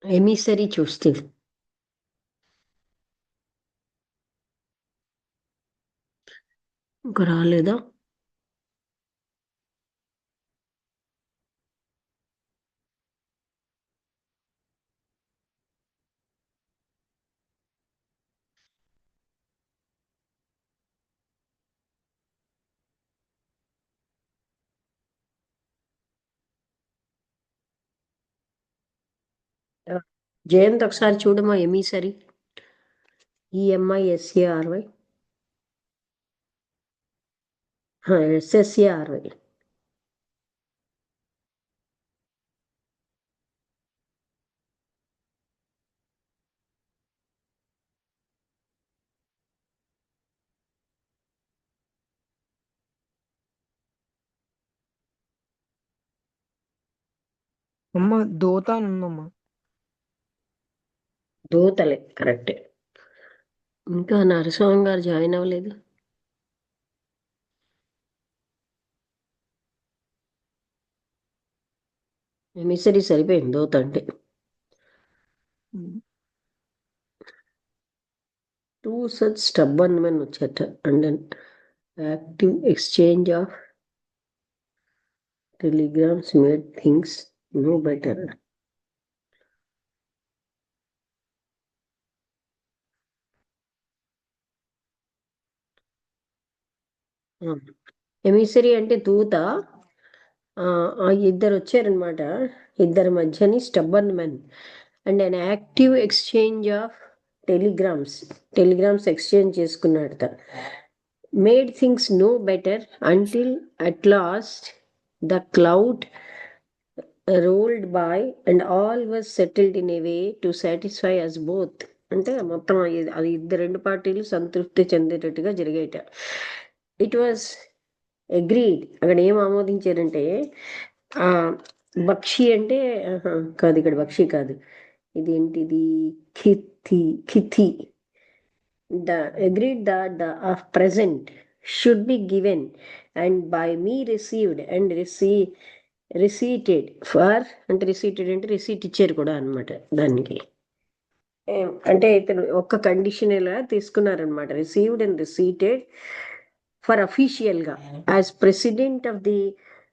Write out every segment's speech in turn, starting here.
ఎమిసరీ చూస్తే ఇంకా రాలేదా? జయంత్ ఒకసారి చూడమా ఎమిసరీ. EMISARY. SSARY. అమ్మ దోత అని ఉందమ్మా. దూతలే కరెక్టే. ఇంకా నరసింహన్ గారు జాయిన్ అవ్వలేదు. ఎమిసరీ సరిపోయింది దూత అంటే. టూ సచ్ స్టబ్బర్న్ మెన్ వచ్చాట and active exchange of telegrams made things no better. Emissary అంటే దూత. ఇద్దరు వచ్చారనమాట. ఇద్దరి మధ్యని stubborn men and an active exchange of telegrams exchange చేసుకున్నాడట. Made things no better until at last the cloud rolled by and all was settled in a way to satisfy us both. అంటే మొత్తం అది ఇద్దరు రెండు పార్టీలు సంతృప్తి చెందేటట్టుగా జరిగాయట. It was agreed. అక్కడ ఏం ఆమోదించారంటే బక్షి అంటే కాదు, ఇక్కడ బక్షి కాదు, ఇదేంటిది ఖిథి. The agreed that the present should be given and by me received and receipted for అంటే రిసీట్ ఇచ్చారు కూడా అనమాట దానికి. అంటే ఇతను ఒక్క కండిషన్ ఇలా తీసుకున్నారనమాట. రిసీవ్డ్ అండ్ రిసీటెడ్ ఫర్ అఫీషియల్గా యాజ్ ప్రెసిడెంట్ ఆఫ్ ది,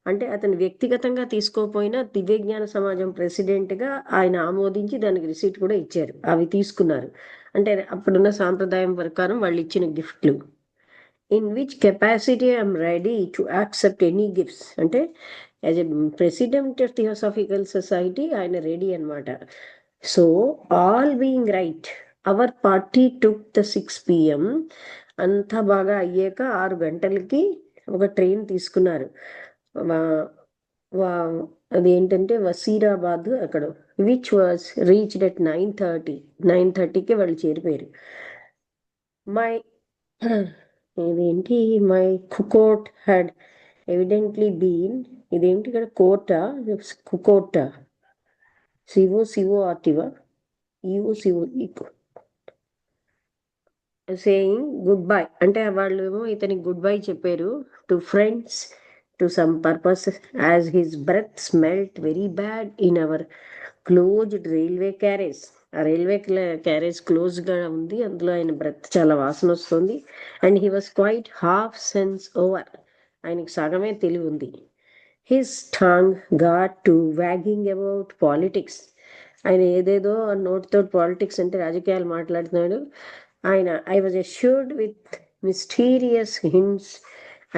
అంటే అతను వ్యక్తిగతంగా తీసుకోపోయినా దివ్య జ్ఞాన సమాజం ప్రెసిడెంట్గా ఆయన ఆమోదించి దానికి రిసీట్ కూడా ఇచ్చారు. అవి తీసుకున్నారు. అంటే అప్పుడున్న సాంప్రదాయం ప్రకారం వాళ్ళు ఇచ్చిన గిఫ్ట్లు. In which capacity I'm ready to accept any gifts. అంటే as a president of Theosophical Society ఆయన రెడీ అనమాట. So all being right our party took the 6 PM. అంతా బాగా అయ్యాక 6 గంటలకి ఒక ట్రైన్ తీసుకున్నారు. అది ఏంటంటే వసీరాబాద్ అక్కడ, విచ్ వాజ్ రీచ్డ్ అట్ 9:30కి వాళ్ళు చేరిపోయారు. మై ఇదేంటి మై కుకోట్ హ్యాడ్ ఎవిడెంట్లీ బీన్, ఇదేంటి ఇక్కడ కోర్టా కుకోటా సిఓఆర్టీవా ఈఓ సేయింగ్ గుడ్ బై. అంటే వాళ్ళు ఏమో ఇతనికి గుడ్ బై చెప్పారు to friends to some purpose as his breath smelt very bad in our closed railway carriage. ఆ రైల్వే క్యారేజ్ క్లోజ్గా ఉంది, అందులో ఆయన బ్రెత్ చాలా వాసన వస్తుంది. And he was quite half sense over, ఆయనకి సగమే తెలివి ఉంది. His tongue got to wagging about politics. ఆయన ఏదేదో నోటితో పాలిటిక్స్ అంటే రాజకీయాలు మాట్లాడుతున్నాడు ఆయన. I was assured with mysterious hints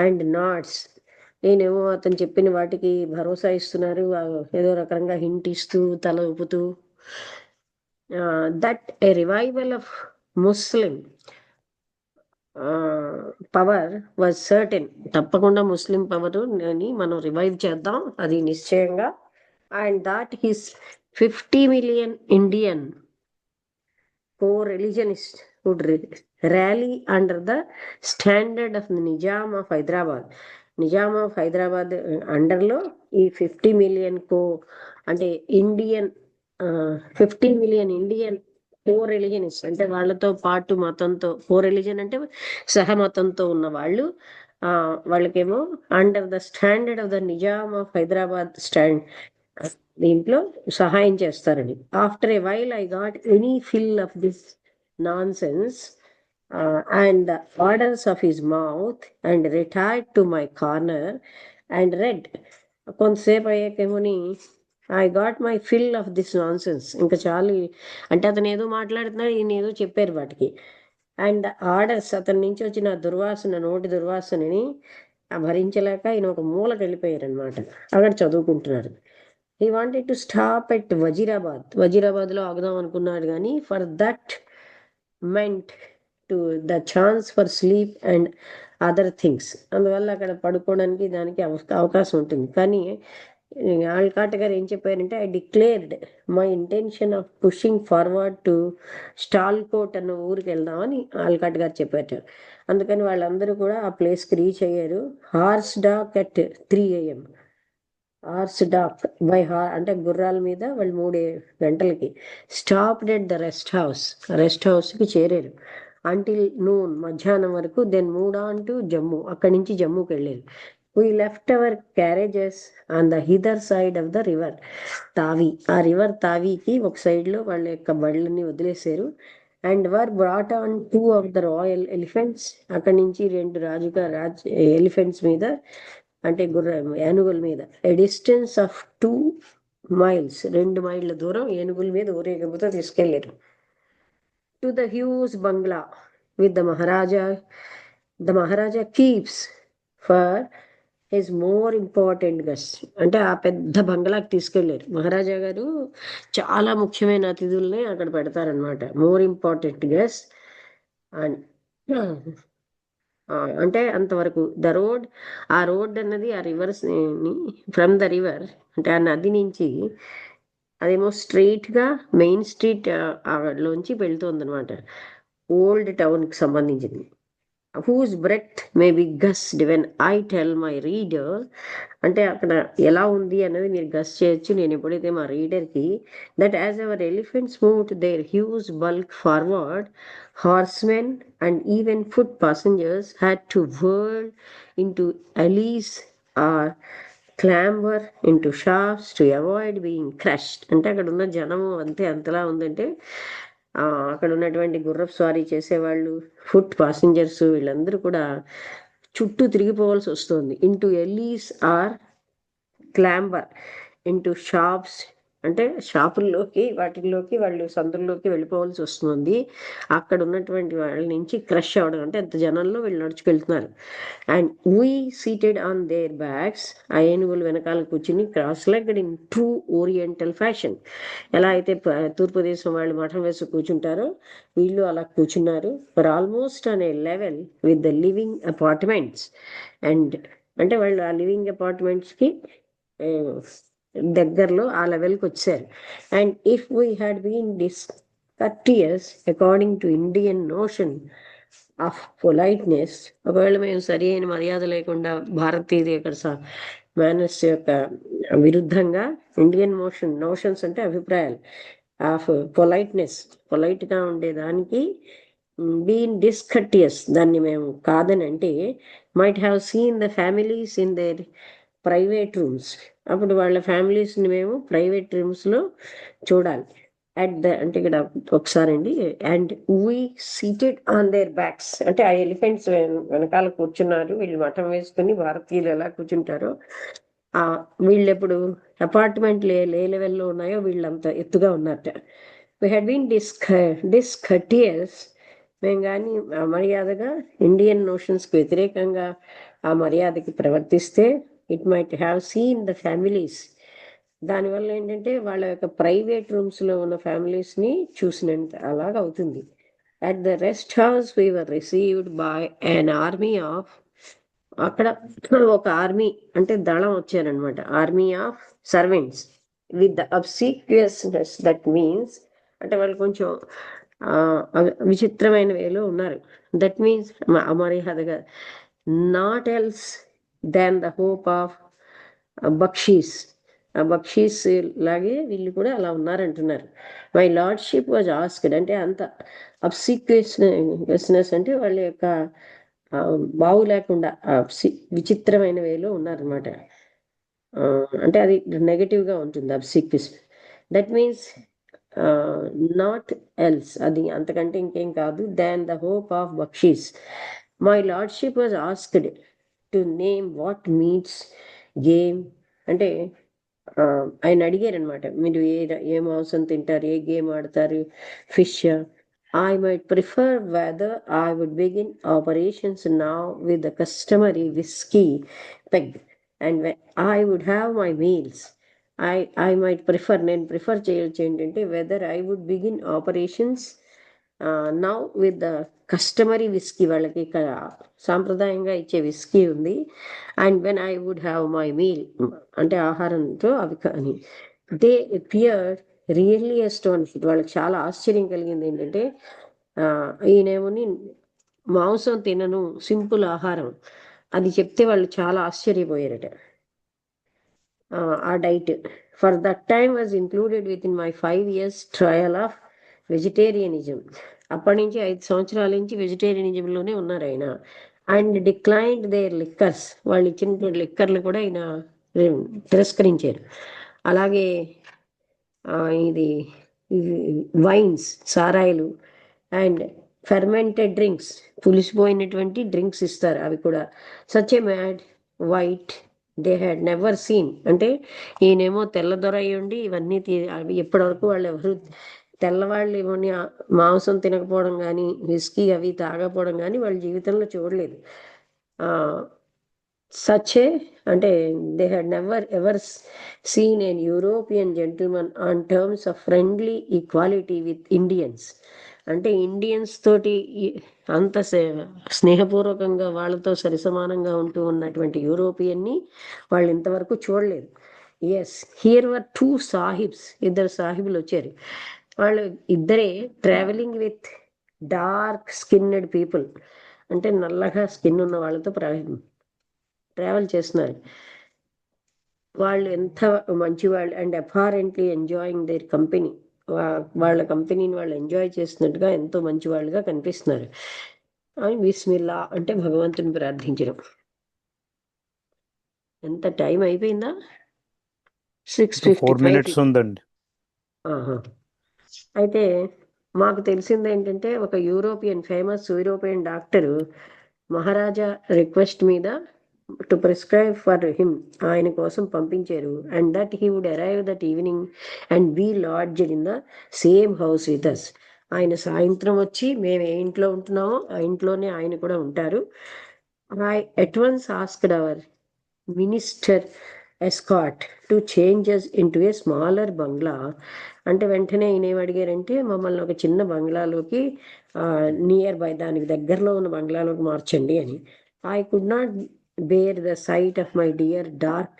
and nods. నేనేమో అతను చెప్పిన వాటికి భరోసా ఇస్తున్నారు, ఏదో రకంగా హింట్ ఇస్తూ తల ఊపుతూ. That A revival of Muslim power was certain. తప్పకుండా ముస్లిం పవర్ అని మనం రివైవ్ చేద్దాం, అది నిశ్చయంగా. And that his 50 million Indian co-religionists would rally under the standard of the Nizam of Hyderabad. Nizam of Hyderabad అండర్లో ఈ 50 million అంటే ఇండియన్ 15 million ఇండియన్ co-religionists, అంటే వాళ్ళతో పాటు మతంతో, co-religion అంటే సహమతంతో ఉన్న వాళ్ళు, వాళ్ళకేమో under the standard of the Nizam of Hyderabad దీంట్లో సహాయం చేస్తారని. After a while I got any fill of this nonsense and orders of his mouth and retired to my corner and read. కొంతసేపు అయ్యాకేమోని I got my fill of this nonsense, ఇంకా చాలు అంటే అతను ఏదో మాట్లాడుతున్నాడు, ఈయన ఏదో చెప్పారు వాటికి. అండ్ ఆర్డర్స్, అతని నుంచి వచ్చిన దుర్వాసన, నోటి దుర్వాసనని భరించలేక ఈయన ఒక మూలకు వెళ్ళిపోయారనమాట. అక్కడ చదువుకుంటున్నారు. He wanted to stop at వజీరాబాద్లో ఆగుదాం అనుకున్నాడు, కానీ for that meant to the chance for sleep and other things. అందువల్ల అక్కడ పడుకోవడానికి దానికి అవకాశం ఉంటుంది. కానీ ఆల్కాట్ గారు ఏం చెప్పారంటే, I declared my intention of pushing forward to Sialkot అన్న ఊరికి వెళ్దామని ఆల్కాట్ గారు చెప్పారు. అందుకని వాళ్ళందరూ కూడా ఆ ప్లేస్కి రీచ్ అయ్యారు. Horse dak at 3 AM. Horse dak by అంటే గుర్రాల మీద వాళ్ళు 3 గంటలకి స్టాప్డ్ ఎట్ ద రెస్ట్ హౌస్కి చేరారు. అంటిల్ నూన్, మధ్యాహ్నం వరకు. Then moved on to Jammu, అక్కడి నుంచి జమ్మూకి వెళ్ళారు. We left our carriages on the hither side of the river Tawi. ఆ రివర్ తావికి ఒక సైడ్లో వాళ్ళ యొక్క బళ్ళని వదిలేశారు. And were brought on 2 of the royal elephants. అక్కడి నుంచి 2 ఎలిఫెంట్స్ మీద, అంటే ఏనుగుల మీద, ఎ డిస్టెన్స్ ఆఫ్ 2 miles, 2 మైళ్ళ దూరం ఏనుగుల మీద ఊరేగింపుతో తీసుకెళ్లారు. To the huge bungalow with the maharaja keeps for his more important guest. అంటే ఆ పెద్ద బంగ్లాకి తీసుకెళ్లారు. మహారాజా గారు చాలా ముఖ్యమైన అతిథుల్ని అక్కడ పెడతారనమాట, మోర్ ఇంపార్టెంట్ గెస్ట్. అండ్ అంటే అంతవరకు ఆ రోడ్ అన్నది ఆ రివర్స్ ఫ్రమ్ ద రివర్, అంటే ఆ నది నుంచి అదేమో స్ట్రెయిట్గా మెయిన్ స్ట్రీట్ లోంచి వెళ్తుంది అనమాట, ఓల్డ్ టౌన్కి సంబంధించింది. Whose breath may be guessed when I tell my reader. అంటే అక్కడ ఎలా ఉంది అన్నది మీరు గస్ చేయొచ్చు నేను ఎప్పుడైతే మా రీడర్కి, that as our elephants move to their huge bulk forward, horsemen and even foot passengers had to whirl into alleys or clamber into shafts to avoid being crushed. అంటే అక్కడ ఉన్న జనము అంతలా ఉందంటే అక్కడ ఉన్నటువంటి గుర్రపు స్వారీ చేసేవాళ్ళు, ఫుట్ పాసెంజర్స్, వీళ్ళందరూ కూడా చుట్టూ తిరిగిపోవాల్సి వస్తుంది. Into alleys or clamber into shops, అంటే షాపుల్లోకి వాటిల్లోకి వాళ్ళు సందుల్లోకి వెళ్ళిపోవాల్సి వస్తుంది. అక్కడ ఉన్నటువంటి వాళ్ళ నుంచి క్రష్ అవ్వడం, అంటే అంత జనంలో వీళ్ళు నడుచుకెళ్తున్నారు. And we seated on their bags, ఆ ఏనుగులు వెనకాల కూర్చుని cross legged in true oriental fashion. ఎలా అయితే తూర్పు దేశం వాళ్ళు మఠం వేసి కూర్చుంటారో వీళ్ళు అలా కూర్చున్నారు. For almost on a level with the living apartments. And అంటే వాళ్ళు ఆ లివింగ్ అపార్ట్మెంట్స్కి దగ్గరలో ఆ లెవెల్కి వచ్చారు. And if we had been discourteous according to Indian notion of politeness, ఒకవేళ మేము సరి అయిన మర్యాద లేకుండా భారతీయ ఇక్కడ మేనర్స్ యొక్క విరుద్ధంగా, ఇండియన్ నోషన్స్ అంటే అభిప్రాయాలు, ఆఫ్ పొలైట్గా ఉండేదానికి బీన్ డిస్కర్టియస్, దాన్ని మేము కాదని అంటే, might have seen the families in there private rooms. అప్పుడు వాళ్ళ ఫ్యామిలీస్ని మేము ప్రైవేట్ రూమ్స్లో చూడాలి. అంటే ఇక్కడ ఒకసారి అండి, and we seated on there backs, అంటే ఆ ఎలిఫెంట్స్ వెనకాల కూర్చున్నారు. వీళ్ళు మఠం వేసుకుని భారతీయులు ఎలా కూర్చుంటారో వీళ్ళు ఎప్పుడు అపార్ట్మెంట్లు ఏ లెవెల్లో ఉన్నాయో వీళ్ళంత ఎత్తుగా ఉన్నట్ట. వీ హ్యాడ్ బీన్ డిస్కర్టియస్, మేము కానీ మర్యాదగా ఇండియన్ నోషన్స్కి వ్యతిరేకంగా ఆ మర్యాదకి ప్రవర్తిస్తే, it might have seen the families, దానివల్ల ఏంటంటే వాళ్ళ యొక్క ప్రైవేట్ రూమ్స్లో ఉన్న ఫ్యామిలీస్ని చూసినంత అలాగ అవుతుంది. At the rest house we were received by an army of, అక్కడ ఒక ఆర్మీ అంటే దళం వచ్చారనమాట, army of servants with the obsequiousness, that means అంటే వాళ్ళు కొంచెం విచిత్రమైన వేలో ఉన్నారు. దట్ మీన్స్ అమర్యాదగా, not else than the hope of baksheesh, ఆ బక్షీస్ లాగే వీళ్ళు కూడా అలా ఉన్నారంటున్నారు. మై లార్డ్షిప్ వాజ్ ఆస్క్డ్, అంటే అంత అబ్సీక్వియస్నెస్ అంటే వాళ్ళ యొక్క బావు లేకుండా విచిత్రమైన వేలో ఉన్నారనమాట. అంటే అది నెగటివ్గా ఉంటుంది obsequious. That means not else, అది అంతకంటే ఇంకేం కాదు, than the hope of baksheesh. My lordship was asked to name what meats game. అంటే ఆయన అడిగారు అనమాట, మీరు ఏ మాంసం తింటారు, ఏ గేమ్ ఆడతారు, fish. I might prefer whether I would begin operations now with the customary whiskey peg, and when I would have my meals. I might prefer, నేను ప్రిఫర్ చేయొచ్చు ఏంటంటే, whether I would begin operations now with the customary whisky, వాళ్ళకి సాంప్రదాయంగా ఇచ్చే whisky ఉంది, and when I would have my meal, అంటే ఆహారంతో అవి కానీ. దే అపియర్ రియల్లీ అస్టానిష్డ్, వాళ్ళకి చాలా ఆశ్చర్యం కలిగింది ఏంటంటే, ఈయనేమోని మాంసం తినను, సింపుల్ ఆహారం అది చెప్తే వాళ్ళు చాలా ఆశ్చర్యపోయారట. ఆ diet for that time was included with in my 5 years trial of vegetarianism. అప్పటి నుంచి 5 సంవత్సరాల నుంచి వెజిటేరియనిజంలోనే ఉన్నారు ఆయన. అండ్ డిక్లైన్డ్ దేర్ లిక్కర్స్, వాళ్ళు ఇచ్చినటువంటి లిక్కర్లు కూడా ఆయన తిరస్కరించారు. అలాగే ఇది వైన్స్, సారాయిలు, అండ్ ఫెర్మెంటెడ్ డ్రింక్స్, పులిసిపోయినటువంటి డ్రింక్స్ ఇస్తారు, అవి కూడా. Such a mad white they had never seen. అంటే ఈయనేమో తెల్లదొర అయి ఉండి ఇవన్నీ అవి ఇప్పటివరకు వాళ్ళు ఎవరు తెల్లవాళ్ళు ఏమని మాంసం తినకపోవడం కానీ, విస్కీ అవి తాగకపోవడం కానీ వాళ్ళ జీవితంలో చూడలేదు. సచే అంటే they had never ever seen an European gentleman on terms of friendly equality with Indians. అంటే ఇండియన్స్ తోటి అంత స్నేహపూర్వకంగా వాళ్ళతో సరిసమానంగా ఉంటూ ఉన్నటువంటి యూరోపియన్ని వాళ్ళు ఇంతవరకు చూడలేదు. ఎస్, హియర్ వర్ 2 సాహిబ్స్, ఇద్దరు సాహిబులు వచ్చారు. వాళ్ళు ఇద్దరే ట్రావెలింగ్ విత్ డార్క్ స్కిన్నెడ్ పీపుల్, అంటే నల్లగా స్కిన్ ఉన్న వాళ్ళతో ట్రావెల్ చేస్తున్నారు. వాళ్ళు ఎంత మంచివాళ్ళు, and apparently enjoying there company, వాళ్ళ కంపెనీని వాళ్ళు ఎంజాయ్ చేస్తున్నట్టుగా ఎంతో మంచి వాళ్ళుగా కనిపిస్తున్నారు. అని బిస్మిల్లా అంటే భగవంతుని ప్రార్థించడం. ఎంత టైం అయిపోయిందా? 4 minutes 6:55. ఉందండి. అయితే మాకు తెలిసింది ఏంటంటే, ఒక famous European doctor maharaja request మీద టు ప్రిస్క్రైబ్ ఫర్ హిమ్, ఆయన కోసం పంపించారు. And that he would arrive that evening and be lodged in the same house with us. ఆయన సాయంత్రం వచ్చి మేము ఏ ఇంట్లో ఉంటున్నామో ఆ ఇంట్లోనే ఆయన కూడా ఉంటారు. I at once asked our minister escort to changes into a smaller bungalow. అంటే వెంటనే ఈయన ఏం అడిగారంటే, మమ్మల్ని ఒక చిన్న బంగ్లాలోకి నియర్ బై, దానికి దగ్గరలో ఉన్న బంగ్లాలోకి మార్చండి అని. I could not bear the sight of my dear dark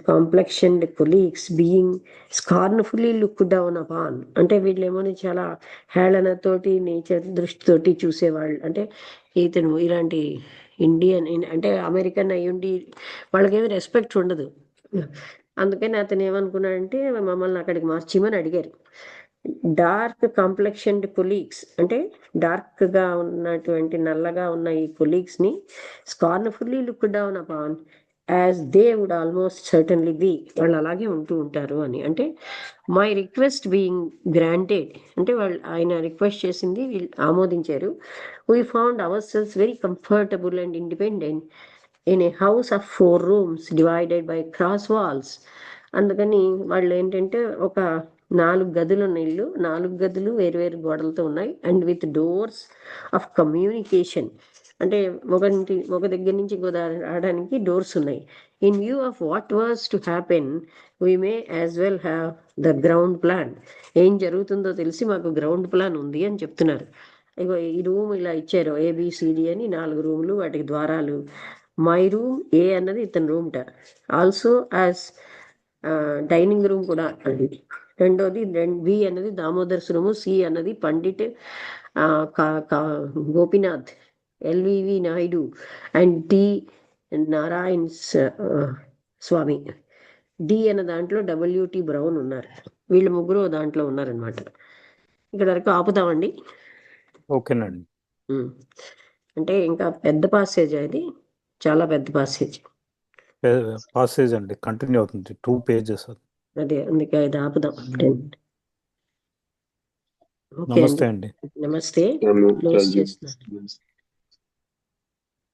complexioned colleagues being scornfully look down upon. అంటే వీళ్ళేమో చాలా హేళనతోటి, నేచర్ దృష్టితోటి చూసేవాళ్ళు. అంటే ఇతను ఇలాంటి ఇండియన్ అంటే అమెరికన్ అయ్యుండి వాళ్ళకేమి రెస్పెక్ట్ ఉండదు. అందుకని అతను ఏమనుకున్నాడంటే, మమ్మల్ని అక్కడికి మార్చిమని అడిగారు. డార్క్ కాంప్లెక్షన్డ్ కొలీగ్స్ అంటే డార్క్గా ఉన్నటువంటి నల్లగా ఉన్న ఈ కొలీగ్స్ని scornfully look down upon as they would almost certainly be, వాళ్ళు అలాగే ఉంటూ ఉంటారు అని. అంటే మై రిక్వెస్ట్ బీయింగ్ గ్రాంటెడ్, అంటే వాళ్ళు ఆయన రిక్వెస్ట్ చేసింది వీళ్ళు ఆమోదించారు. We found our cells very comfortable and independent in a house of 4 rooms divided by cross walls. అందుకని వాళ్ళు ఏంటంటే, ఒక 4 గదులు ఉన్న ఇల్లు, 4 గదులు వేరువేరు గోడలతో ఉన్నాయి, and with doors of communication, అంటే ఒక దగ్గర నుంచి ఇంకో రావడానికి డోర్స్ ఉన్నాయి. In view of what was to happen we may as well have the ground plan. ఏం జరుగుతుందో తెలిసి మాకు గ్రౌండ్ ప్లాన్ ఉంది అని చెప్తున్నారు. ఇగో ఈ రూమ్ ఇలా ఇచ్చారు, ఏబిసిడి అని 4 రూములు, వాటికి ద్వారాలు. మై రూమ్ ఏ అన్నది ఇతని రూమ్ట, ఆల్సో యాజ్ డైనింగ్ రూమ్ కూడా అండి. రెండోది బి అన్నది దామోదర్స్ రూము, సి అన్నది Pandit Gopinath LVV Naidu and T Narayan Swami. D అన్న దాంట్లో డబ్ల్యూటి బ్రౌన్ ఉన్నారు. వీళ్ళు ముగ్గురు దాంట్లో ఉన్నారనమాట. ఇక్కడ వరకు ఆపుతామండి. ఓకేనండి. అంటే ఇంకా పెద్ద పాసేజ్, అది చాలా పెద్ద పాసేజ్. పాసేజ్ అండి కంటిన్యూ అవుతుంది 2 pages. అదే అందుకే అది ఆపుదాం 10. ఓకే నమస్తే అండి, అండి. నమస్తే. క్లోజ్ చేస్తున్నాను.